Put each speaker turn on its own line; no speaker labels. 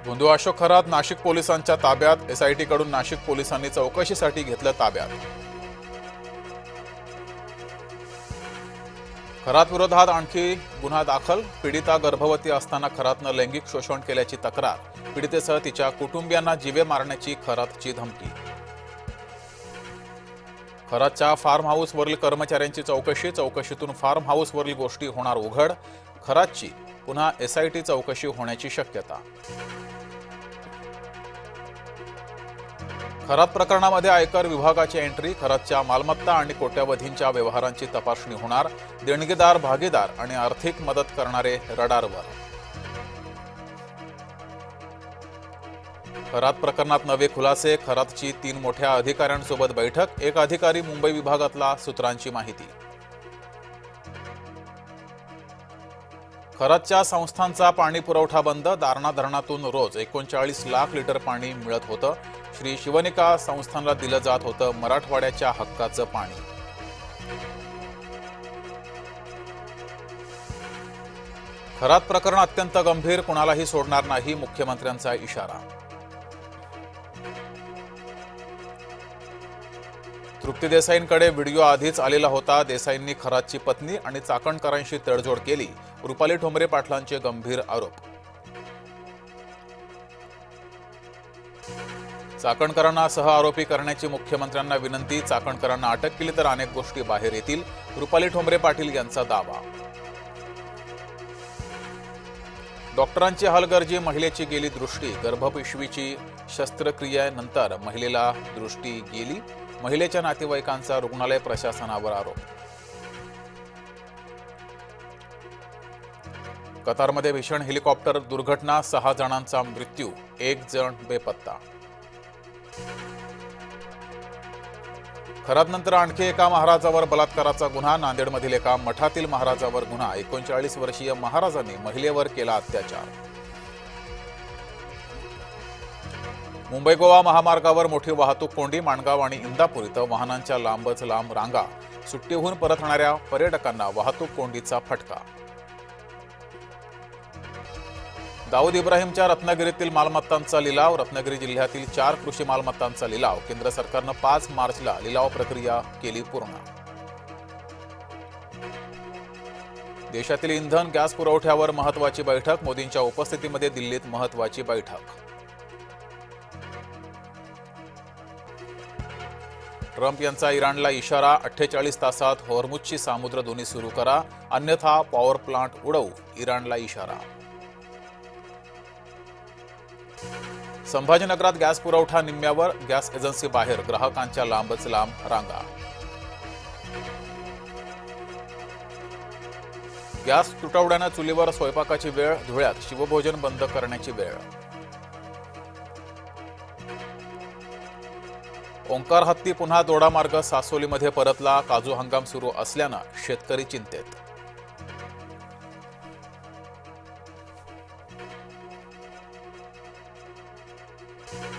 धोंडू अशोक खरात नाशिक पोलिसांच्या ताब्यात। एसआयटी कडून नाशिक पोलिसांनी चौकशीसाठी घेतलं ताब्यात। खरात विरोधात आणखी गुन्हा दाखल। पीडिता गर्भवती असताना खरातनं लैंगिक शोषण केल्याची तक्रार। पीडितेसह तिच्या कुटुंबियांना जीवे मारण्याची खरातची धमकी। खरातच्या फार्म हाऊसवरील कर्मचाऱ्यांची चौकशीतून फार्म हाऊसवरील गोष्टी होणार उघड। खरातची पुन्हा एसआयटी चौकशी होण्याची शक्यता। खरात प्रकरणामध्ये आयकर विभागाची एंट्री। खरातच्या मालमत्ता आणि कोट्यवधींच्या व्यवहारांची तपासणी होणार। देणगीदार, भागीदार आणि आर्थिक मदत करणारे रडारवर। खरात प्रकरणात नवे खुलासे। खरातची 3 मोठ्या अधिकाऱ्यांसोबत बैठक। एक अधिकारी मुंबई विभागातला सूत्रांची माहिती। खरातच्या संस्थांचा पाणी पुरवठा बंद। दारणा धरणातून रोज 39 लाख लिटर पाणी मिळत होतं। श्री शिवनिका संस्थानला दिलं जात होतं मराठवाड्याच्या हक्काचं पाणी। खरात प्रकरण अत्यंत गंभीर, कुणालाही सोडणार नाही, मुख्यमंत्र्यांचा इशारा। तृप्ती देसाईंकडे व्हिडिओ आधीच आलेला होता। देसाईंनी खरातची पत्नी आणि चाकणकरांशी तडजोड केली। रुपाली ठोंबरे पाटलांचे गंभीर आरोप। चाकणकरांना सहआरोपी करण्याची मुख्यमंत्र्यांना विनंती। चाकणकरांना अटक केली तर अनेक गोष्टी बाहेर येतील, रुपाली ठोंबरे पाटील यांचा दावा। डॉक्टरांची हलगर्जी, महिलेची गेली दृष्टी। गर्भपिशवीची शस्त्रक्रियेनंतर महिलेला दृष्टी गेली। महिलेच्या नातेवाईकांचा रुग्णालय प्रशासनावर आरोप। कतारमध्ये भीषण हेलिकॉप्टर दुर्घटना, 6 जणांचा मृत्यू, 1 जण बेपत्ता। खरातनंतर आणखी एका महाराजावर बलात्काराचा गुन्हा। नांदेडमधील एका मठातील महाराजावर गुन्हा। 39 वर्षीय महाराजांनी महिलेवर केला अत्याचार। मुंबई गोवा महामार्गावर मोठी वाहतूक कोंडी। माणगाव आणि इंदापूर इथं वाहनांच्या लांबच लांब रांगा। सुट्टीहून परतणाऱ्या पर्यटकांना वाहतूक कोंडीचा फटका। दाऊद इब्राहिमच्या रत्नागिरीतील मालमत्तांचा लिलाव। रत्नागिरी जिल्ह्यातील 4 कृषी मालमत्तांचा लिलाव। केंद्र सरकारनं 5 मार्चला लिलाव प्रक्रिया केली पूर्ण। देशातील इंधन गॅस पुरवठ्यावर महत्त्वाची बैठक। मोदींच्या उपस्थितीमध्ये दिल्लीत महत्त्वाची बैठक। ट्रम्प यांचा इराणला इशारा। 48 तासात हॉर्मुझची सामुद्रधुनी सुरू करा, अन्यथा पॉवर प्लांट उडवू, इराणला इशारा। संभाजीनगरात गॅस पुरवठा निम्म्यावर। गॅस एजन्सी बाहेर ग्राहकांच्या लांबच लांब रांगा। गॅस तुटवड्यानं चुलीवर स्वयंपाकाची वेळ। धुळ्यात शिवभोजन बंद करण्याची वेळ। ओंकार हत्ती पुन्हा दोडामार्ग सासोलीमध्ये परतला। काजू हंगाम सुरू असल्यानं शेतकरी चिंतेत।